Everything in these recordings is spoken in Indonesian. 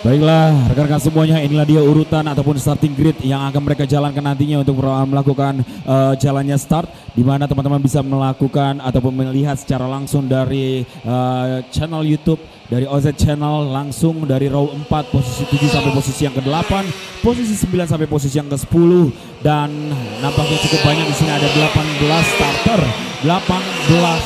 Baiklah rekan-rekan semuanya, inilah dia urutan ataupun starting grid yang akan mereka jalankan nantinya untuk melakukan jalannya start, di mana teman-teman bisa melakukan ataupun melihat secara langsung dari channel YouTube dari OZ Channel, langsung dari row 4 posisi 7 sampai posisi yang ke-8, posisi 9 sampai posisi yang ke-10, dan nampaknya cukup banyak di sini, ada 18 starter, 18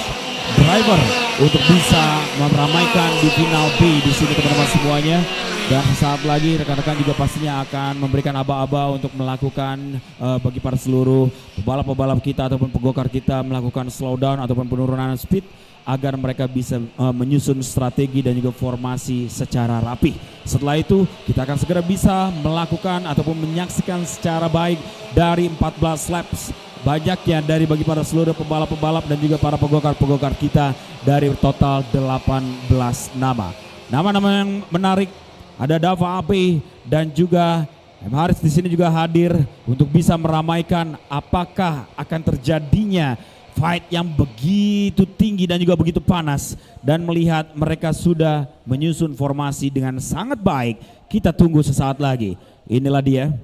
driver untuk bisa meramaikan di final B di sini teman-teman semuanya. Dan saat lagi rekan-rekan juga pastinya akan memberikan aba-aba untuk melakukan bagi para seluruh pebalap-pebalap kita ataupun pegokar kita melakukan slowdown ataupun penurunan speed agar mereka bisa menyusun strategi dan juga formasi secara rapi. Setelah itu kita akan segera bisa melakukan ataupun menyaksikan secara baik dari 14 laps banyaknya dari bagi para seluruh pembalap-pembalap dan juga para pegokar-pegokar kita dari total 18 nama. Nama-nama yang menarik ada Dava AB dan juga M. Haris di sini juga hadir untuk bisa meramaikan apakah akan terjadinya fight yang begitu tinggi dan juga begitu panas, dan melihat mereka sudah menyusun formasi dengan sangat baik. Kita tunggu sesaat lagi. Inilah dia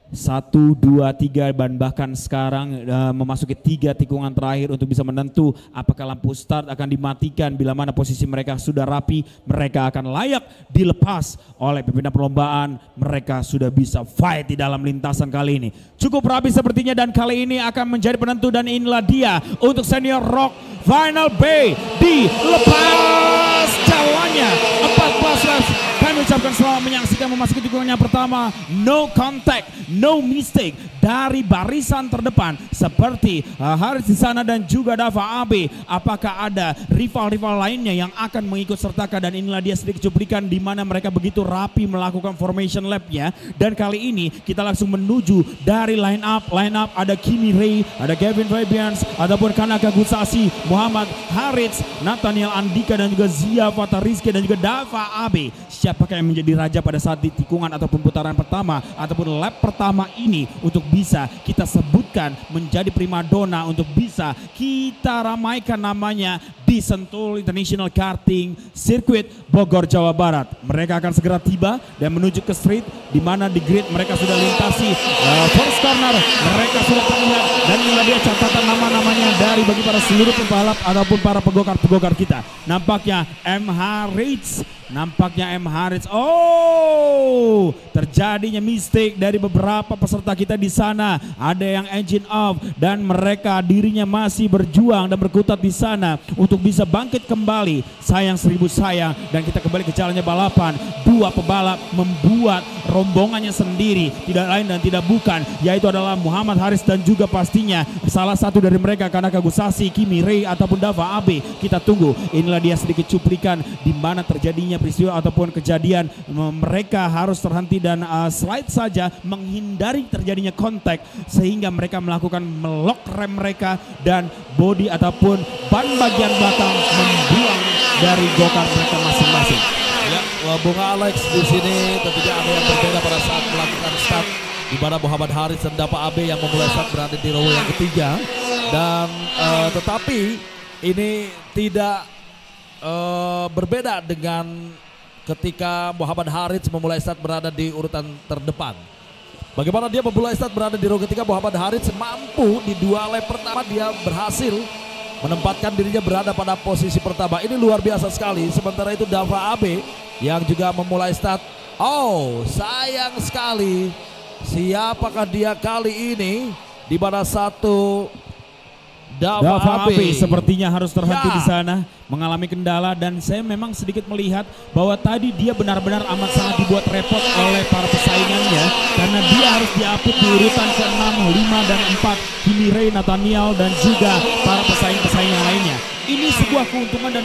1, 2, 3 dan bahkan sekarang memasuki 3 tikungan terakhir untuk bisa menentu apakah lampu start akan dimatikan. Bila mana posisi mereka sudah rapi, mereka akan layak dilepas oleh pimpinan perlombaan. Mereka sudah bisa fight di dalam lintasan kali ini. Cukup rapi sepertinya, dan kali ini akan menjadi penentu, dan inilah dia untuk Senior Rock Final B dilepas jalannya 14 laps. Kami ucapkan selamat menyaksikan memasuki tikungan yang pertama. No contact, no mistake dari barisan terdepan seperti Haris di sana dan juga Dava AB. Apakah ada rival-rival lainnya yang akan mengikut sertakan? Dan inilah dia sedikit cuplikan di mana mereka begitu rapi melakukan formation lap-nya. Dan kali ini kita langsung menuju dari line up ada Kimi Ray, ada Kevin Fabians, ataupun Kanaka Gusasi, Muhammad Haris, Nathaniel Andika, dan juga Zia Fatariski dan juga Dava AB. Siapakah yang menjadi raja pada saat di tikungan ataupun putaran pertama ataupun lap pertama ini untuk bisa kita sebutkan menjadi primadona, untuk bisa kita ramaikan namanya di Sentul International Karting Circuit Bogor, Jawa Barat. Mereka akan segera tiba dan menuju ke street, di mana di grid mereka sudah lintasi first corner, mereka sudah terlihat, dan inilah dia catatan nama-namanya dari bagi para seluruh pembalap ataupun para pegokar-pegokar kita. Nampaknya M. Haris, oh, terjadinya mistake dari beberapa peserta kita di sana. Ada yang engine off dan mereka dirinya masih berjuang dan berkutat di sana untuk bisa bangkit kembali. Sayang seribu sayang, dan kita kembali ke jalannya balapan. Dua pebalap membuat rombongannya sendiri, tidak lain dan tidak bukan, yaitu adalah Muhammad Haris dan juga pastinya salah satu dari mereka Kanaka Gusasi, Kimi Ray ataupun Dava AB. Kita tunggu. Inilah dia sedikit cuplikan di mana terjadinya peristiwa ataupun kejadian. Mereka harus terhenti dan slide saja menghindari terjadinya kontak, sehingga mereka melakukan melok rem mereka dan bodi ataupun ban bagian belakang membuang dari gokar mereka masing-masing. Ya, Bung Alex, di sini tentunya ada yang berbeda pada saat melakukan start, di mana Muhammad Haris dan Dava AB yang memulai start berada di row yang ketiga, dan tetapi ini tidak berbeda dengan ketika Muhammad Haris memulai start berada di urutan terdepan. Bagaimana dia memulai start berada di row ketiga, Muhammad Haris mampu di 2 lap pertama dia berhasil menempatkan dirinya berada pada posisi pertama. Ini luar biasa sekali. Sementara itu Dava AB yang juga memulai start. Oh, sayang sekali. Siapakah dia kali ini? Di mana satu Dava AB sepertinya harus terhenti di sana, mengalami kendala, dan saya memang sedikit melihat bahwa tadi dia benar-benar amat sangat dibuat repot oleh para pesaingannya, karena dia harus diapit di urutan ke-6, 5, dan 4 Kimi Ray, Nathaniel, dan juga para pesaing-pesaing yang lainnya. Ini sebuah keuntungan dan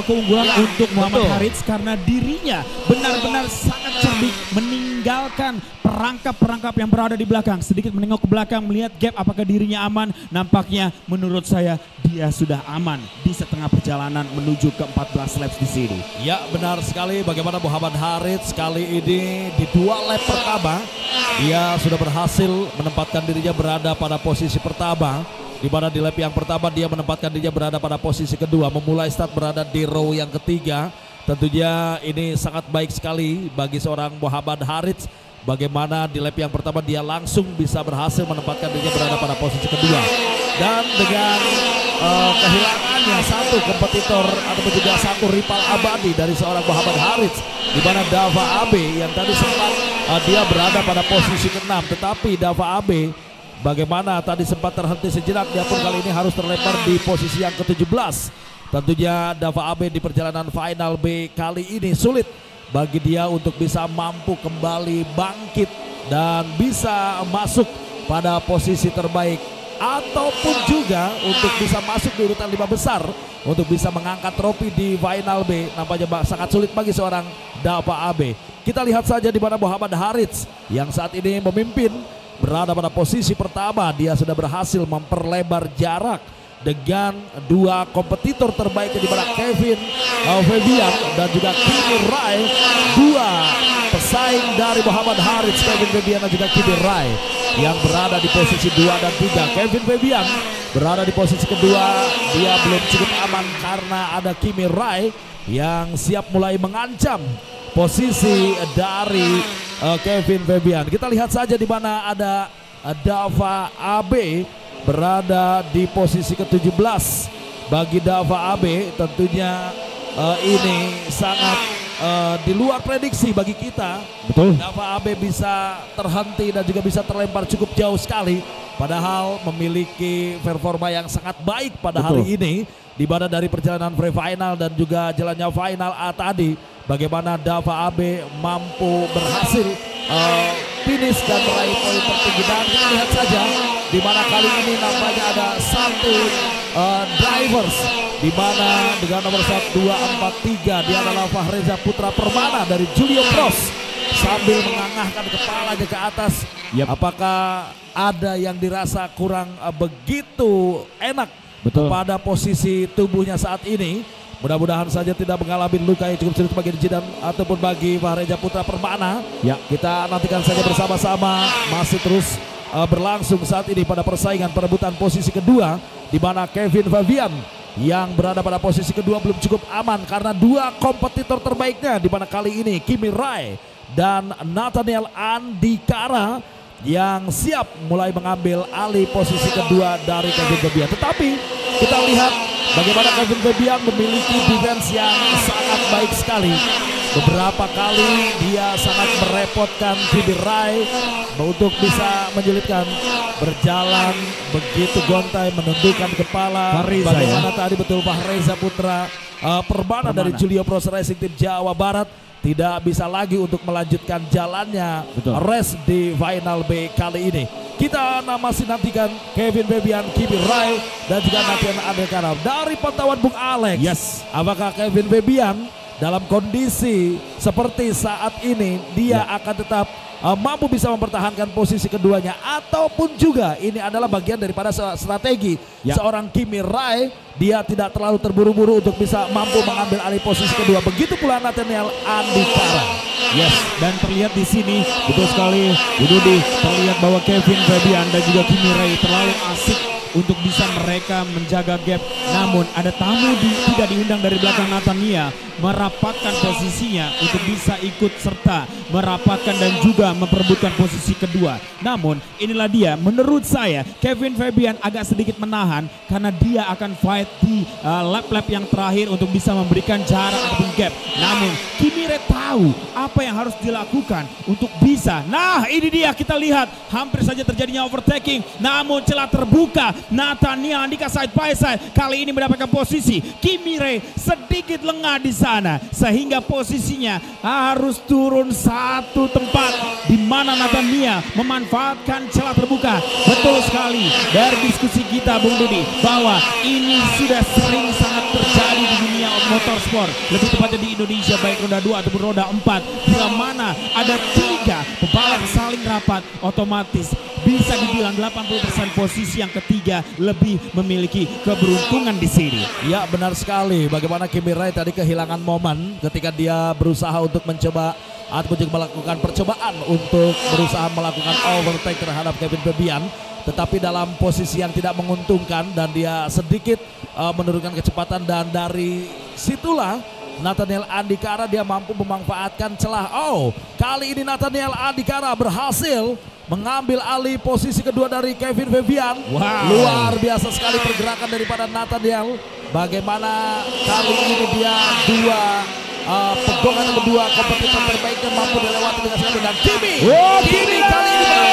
keunggulan untuk Muhammad Haris, karena dirinya benar-benar sangat cerdik meninggalkan perangkap-perangkap yang berada di belakang, sedikit menengok ke belakang melihat gap apakah dirinya aman. Nampaknya menurut saya dia sudah aman di setengah perjalanan menuju ke 14 laps di sini. Ya, benar sekali. Bagaimana Muhammad Haris kali ini di 2 lap pertama dia sudah berhasil menempatkan dirinya berada pada posisi pertama, di mana di lap yang pertama dia menempatkan dirinya berada pada posisi kedua, memulai start berada di row yang ketiga. Tentunya ini sangat baik sekali bagi seorang Muhammad Harits. Bagaimana di lap yang pertama dia langsung bisa berhasil menempatkan dirinya berada pada posisi kedua. Dan dengan kehilangannya satu kompetitor ataupun juga satu rival abadi dari seorang Muhammad Harits, di mana Dava Abe yang tadi sempat dia berada pada posisi ke-6, tetapi Dava Abe bagaimana tadi sempat terhenti sejenak, dia pun kali ini harus terlempar di posisi yang ke-17. Tentunya Dava Abe di perjalanan final B kali ini sulit bagi dia untuk bisa mampu kembali bangkit dan bisa masuk pada posisi terbaik, ataupun juga untuk bisa masuk di urutan 5 besar untuk bisa mengangkat trofi di final B. Nampaknya sangat sulit bagi seorang Dava Abe. Kita lihat saja di mana Muhammad Harits yang saat ini memimpin berada pada posisi pertama. Dia sudah berhasil memperlebar jarak dengan dua kompetitor terbaik di mana Kevin Fabian dan juga Kimi Rai, dua pesaing dari Muhammad Harits, Kevin Fabian dan juga Kimi Rai yang berada di posisi 2 dan 3. Kevin Fabian berada di posisi kedua, dia belum cukup aman karena ada Kimi Rai yang siap mulai mengancam posisi dari Kevin Fabian. Kita lihat saja di mana ada Dava Abe berada di posisi ke-17. Bagi Dava Abe tentunya ini sangat di luar prediksi bagi kita. Betul. Dava Abe bisa terhenti dan juga bisa terlempar cukup jauh sekali, padahal memiliki performa yang sangat baik pada hari ini, di mana dari perjalanan pre-final dan juga jalannya final A tadi, bagaimana Dava Abe mampu berhasil finish dan meraih poin tertinggi. Dan kita lihat saja di mana kali ini nampaknya ada satu drivers, di mana dengan nomor 1, 2, 4, 3 dia adalah Fahreza Putra Permana dari Julio Cross sambil mengangahkan kepalanya ke atas. Apakah ada yang dirasa kurang begitu enak pada posisi tubuhnya saat ini? Mudah-mudahan saja tidak mengalami luka yang cukup serius bagi Jidan ataupun bagi Fahreza Putra Permana. Kita nantikan saja bersama-sama. Masih terus berlangsung saat ini pada persaingan perebutan posisi kedua, di mana Kevin Fabian yang berada pada posisi kedua belum cukup aman karena dua kompetitor terbaiknya, di mana kali ini Kimi Rai dan Nathaniel Andikara yang siap mulai mengambil alih posisi kedua dari Kevin Fabian. Tetapi kita lihat bagaimana Kevin Fabian memiliki defense yang sangat baik sekali. Beberapa kali dia sangat merepotkan Kimi Rai untuk bisa menyulitkan, berjalan begitu gontai, menundukkan kepala. Bagaimana tadi betul Fahreza Putra Permana dari Julio Pros Racing Team Jawa Barat tidak bisa lagi untuk melanjutkan jalannya race di final B kali ini. Kita masih nantikan Kevin Fabian, Kimi Rai dan juga Nathan Andekara. Dari pantauan Bung Alex, apakah Kevin Fabian dalam kondisi seperti saat ini dia akan tetap mampu bisa mempertahankan posisi keduanya, ataupun juga ini adalah bagian daripada strategi seorang Kimi Rai, dia tidak terlalu terburu-buru untuk bisa mampu mengambil alih posisi kedua. Begitu pula Nathaniel Andikara. Dan terlihat di sini betul sekali Bududi, terlihat bahwa Kevin Fabian dan juga Kimi Rai terlalu asik untuk bisa mereka menjaga gap. Namun ada tamu tidak diundang dari belakang Nathania merapatkan posisinya untuk bisa ikut serta merapatkan dan juga memperebutkan posisi kedua. Namun inilah dia, menurut saya Kevin Fabian agak sedikit menahan karena dia akan fight di lap-lap yang terakhir untuk bisa memberikan jarak ataupun gap. Namun Kimi Rai tahu apa yang harus dilakukan untuk bisa. Nah ini dia, kita lihat hampir saja terjadinya overtaking, namun celah terbuka. Nathaniel Andika side by side kali ini mendapatkan posisi. Kimi Rai sedikit lengah di sana sehingga posisinya harus turun satu tempat, di mana Nathaniel memanfaatkan celah terbuka. Betul sekali dari diskusi kita Bung Dudi bahwa ini sudah sering sangat terjadi di dunia motorsport, lebih tepatnya di Indonesia, baik roda 2 ataupun roda 4, bila mana ada 3 pebalap saling rapat, otomatis bisa dibilang 80% posisi yang ketiga lebih memiliki keberuntungan di sini. Ya benar sekali, bagaimana Kimi Rai tadi kehilangan momen ketika dia berusaha untuk mencoba ataupun juga melakukan percobaan untuk berusaha melakukan overtake terhadap Kevin Fabian, tetapi dalam posisi yang tidak menguntungkan dan dia sedikit menurunkan kecepatan, dan dari situlah Nathaniel Andikara, dia mampu memanfaatkan celah. Oh, kali ini Nathaniel Andikara berhasil mengambil alih posisi kedua dari Kevin Febian. Wow. Luar biasa sekali pergerakan daripada Nathaniel. Bagaimana kali ini dia pegongan kedua kompetitor terbaiknya mampu dilewati dengan sekali. Dan Kimi kali ini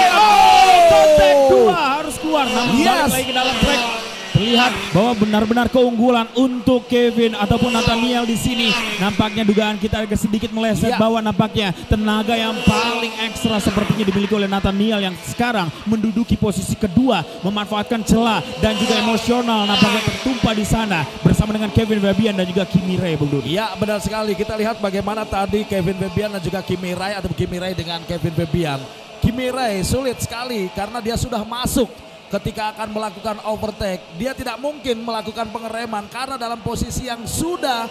kontak dua harus keluar, namun balik lagi ke dalam track. Terlihat bahwa benar-benar keunggulan untuk Kevin ataupun Nathaniel di sini. Nampaknya dugaan kita agak sedikit meleset bahwa nampaknya tenaga yang paling ekstra sepertinya dimiliki oleh Nathaniel yang sekarang menduduki posisi kedua, memanfaatkan celah dan juga emosional nampaknya tertumpah di sana bersama dengan Kevin Febian dan juga Kimi Ray, Bung Dudi. Ya, benar sekali. Kita lihat bagaimana tadi Kevin Febian dan juga Kimi Ray atau Kimi Ray dengan Kevin Febian. Kimi Ray sulit sekali karena dia sudah masuk. Ketika akan melakukan overtake, dia tidak mungkin melakukan pengereman karena dalam posisi yang sudah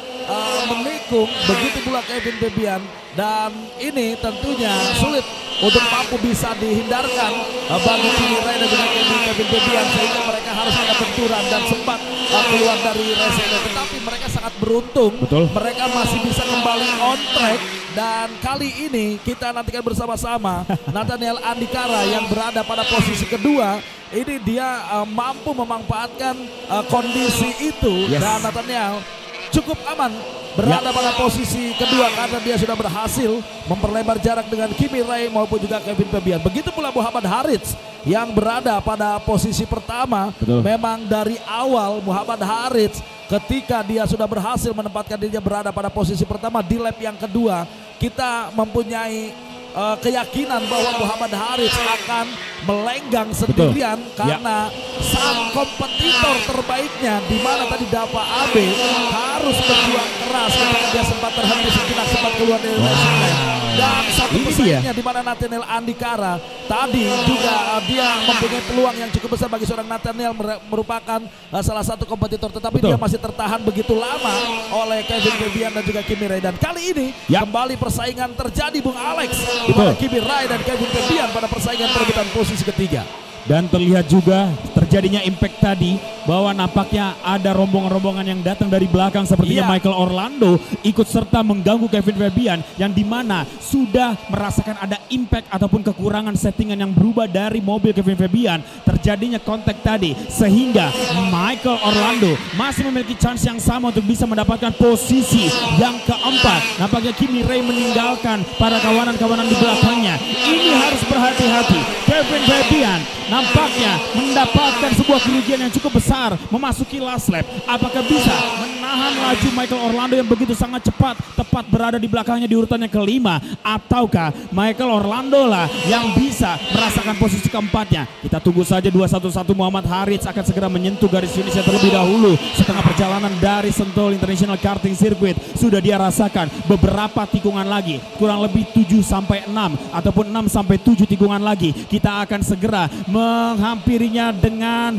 menikung. Begitu pula Kevin Febian, dan ini tentunya sulit untuk mampu bisa dihindarkan bagi Kimi Ray dan juga Kevin Febian, sehingga mereka harus ada benturan dan sempat keluar dari race. Tetapi mereka sangat beruntung. Betul. Mereka masih bisa kembali on track. Dan kali ini kita nantikan bersama-sama Nathaniel Andikara yang berada pada posisi kedua. Ini dia mampu memanfaatkan kondisi itu. Dan Nathaniel cukup aman berada pada posisi kedua karena dia sudah berhasil memperlebar jarak dengan Kimi Ray maupun juga Kevin Febian. Begitu pula Muhammad Harits yang berada pada posisi pertama. Betul. Memang dari awal Muhammad Harits ketika dia sudah berhasil menempatkan dirinya berada pada posisi pertama di lap yang kedua, kita mempunyai keyakinan bahwa Muhammad Harits akan melenggang sendirian. Karena sang kompetitor terbaiknya di mana tadi Dava Abe harus berjuang keras ketika dia sempat terhenti sejenak, sempat keluar dari racing line. Dan satu pesaingnya di mana Nathaniel Andikara tadi juga dia mempunyai peluang yang cukup besar bagi seorang Nathaniel, merupakan salah satu kompetitor, tetapi dia masih tertahan begitu lama oleh Kevin Febian dan juga Kimi Ray. Dan kali ini kembali persaingan terjadi, Bung Alex, di mana Kimi Ray dan Kevin Febian pada persaingan perebutan posisi ketiga. Dan terlihat juga terjadinya impact tadi bahwa nampaknya ada rombongan-rombongan yang datang dari belakang sepertinya Michael Orlando ikut serta mengganggu Kevin Febian yang dimana sudah merasakan ada impact ataupun kekurangan settingan yang berubah dari mobil Kevin Febian. Terjadinya kontak tadi sehingga Michael Orlando masih memiliki chance yang sama untuk bisa mendapatkan posisi yang keempat. Nampaknya Kimi Ray meninggalkan para kawanan-kawanan di belakangnya. Ini harus berhati-hati. Kevin Febian nampaknya mendapatkan sebuah kerugian yang cukup besar memasuki last lap. Apakah bisa menahan laju Michael Orlando yang begitu sangat cepat, tepat berada di belakangnya di urutan yang kelima, ataukah Michael Orlando lah yang bisa merasakan posisi keempatnya? Kita tunggu saja. 211 Muhammad Harits akan segera menyentuh garis finish yang terlebih dahulu. Setengah perjalanan dari Sentul International Karting Circuit sudah dia rasakan beberapa tikungan lagi, kurang lebih 7-6 ataupun 6-7 tikungan lagi. Kita akan segera menghampirinya dengan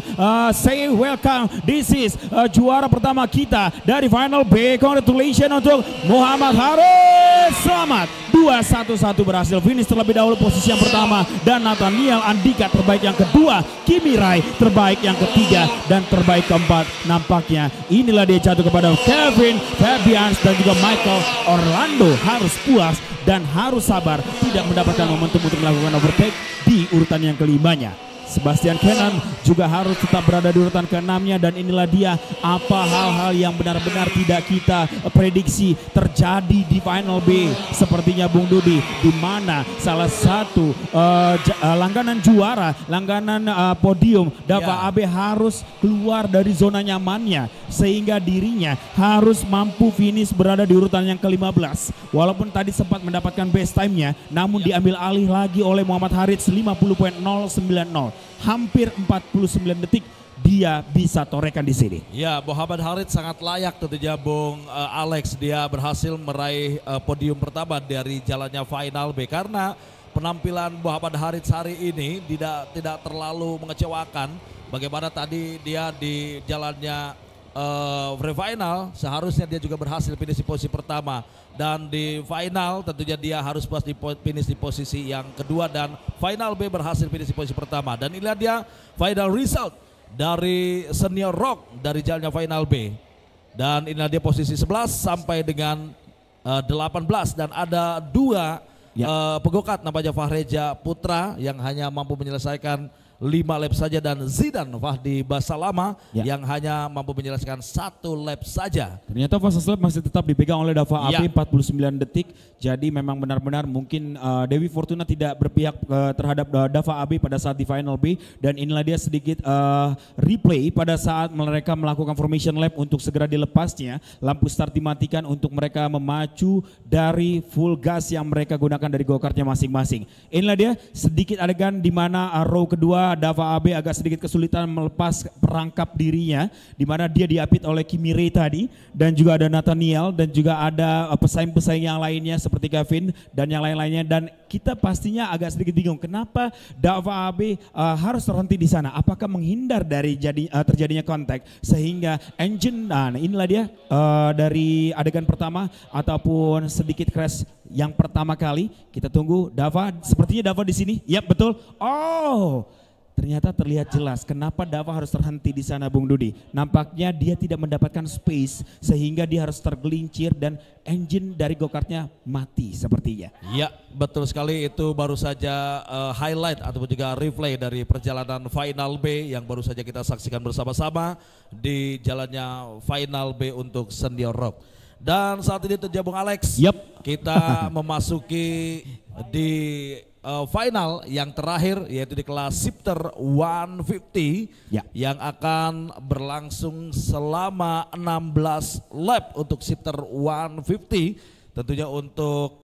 say welcome. This is juara pertama kita dari Final B. Congratulations untuk Muhammad Harits. Selamat. 211 berhasil finish terlebih dahulu posisi yang pertama, dan Nathaniel Andika terbaik yang kedua, Kimi Ray terbaik yang ketiga, dan terbaik keempat. Nampaknya inilah dia jatuh kepada Kevin Febian dan juga Michael Orlando. Harus puas dan harus sabar, tidak mendapatkan momentum untuk melakukan overtake di urutan yang kelimanya. Sebastian Kenan juga harus tetap berada di urutan keenamnya, dan inilah dia apa hal-hal yang benar-benar tidak kita prediksi terjadi di Final B. Sepertinya Bung Dudi, di mana salah satu langganan juara, langganan podium Dava Abe harus keluar dari zona nyamannya sehingga dirinya harus mampu finish berada di urutan yang ke-15. Walaupun tadi sempat mendapatkan best time-nya, namun diambil alih lagi oleh Muhammad Harits 50.090. Hampir 49 detik dia bisa torehkan di sini. Ya, Muhammad Harits sangat layak tentunya, Bung Alex. Dia berhasil meraih podium pertama dari jalannya Final B karena penampilan Muhammad Harits hari ini tidak terlalu mengecewakan. Bagaimana tadi dia di jalannya pre-final, seharusnya dia juga berhasil finish di posisi pertama, dan di final tentunya dia harus puas di finish di posisi yang kedua, dan Final B berhasil finish di posisi pertama. Dan inilah dia final result dari Senior Rock dari jalannya Final B. Dan inilah dia posisi 11 sampai dengan 18 dan ada dua pegokat namanya Fahreja Putra yang hanya mampu menyelesaikan 5 lap saja dan Zidan Fahdi Basalama yang hanya mampu menyelesaikan 1 lap saja. Ternyata fast lap masih tetap dipegang oleh Dava Abe 49 detik. Jadi memang benar-benar mungkin Dewi Fortuna tidak berpihak terhadap Dava Abe pada saat di final B. Dan inilah dia sedikit replay pada saat mereka melakukan formation lap untuk segera dilepasnya. Lampu start dimatikan untuk mereka memacu dari full gas yang mereka gunakan dari go-kartnya masing-masing. Inilah dia sedikit adegan di mana row kedua Dava Abe agak sedikit kesulitan melepas perangkap dirinya, di mana dia diapit oleh Kimi Ray tadi, dan juga ada Nathaniel dan juga ada pesaing-pesaing yang lainnya seperti Gavin dan yang lain-lainnya. Dan kita pastinya agak sedikit bingung kenapa Dava Abe harus terhenti di sana. Apakah menghindar dari terjadinya kontak sehingga engine, nah inilah dia dari adegan pertama ataupun sedikit crash yang pertama kali. Kita tunggu Dava, sepertinya Dava di sini. Yap, betul. Oh, ternyata terlihat jelas kenapa Dava harus terhenti di sana, Bung Dudi. Nampaknya dia tidak mendapatkan space sehingga dia harus tergelincir dan engine dari go-kartnya mati sepertinya. Ya, betul sekali, itu baru saja highlight ataupun juga replay dari perjalanan Final B yang baru saja kita saksikan bersama-sama di jalannya Final B untuk Senior Rock. Dan saat ini terjabung Alex, kita memasuki di final yang terakhir yaitu di kelas Shifter 150 yang akan berlangsung selama 16 lap untuk Shifter 150. Tentunya untuk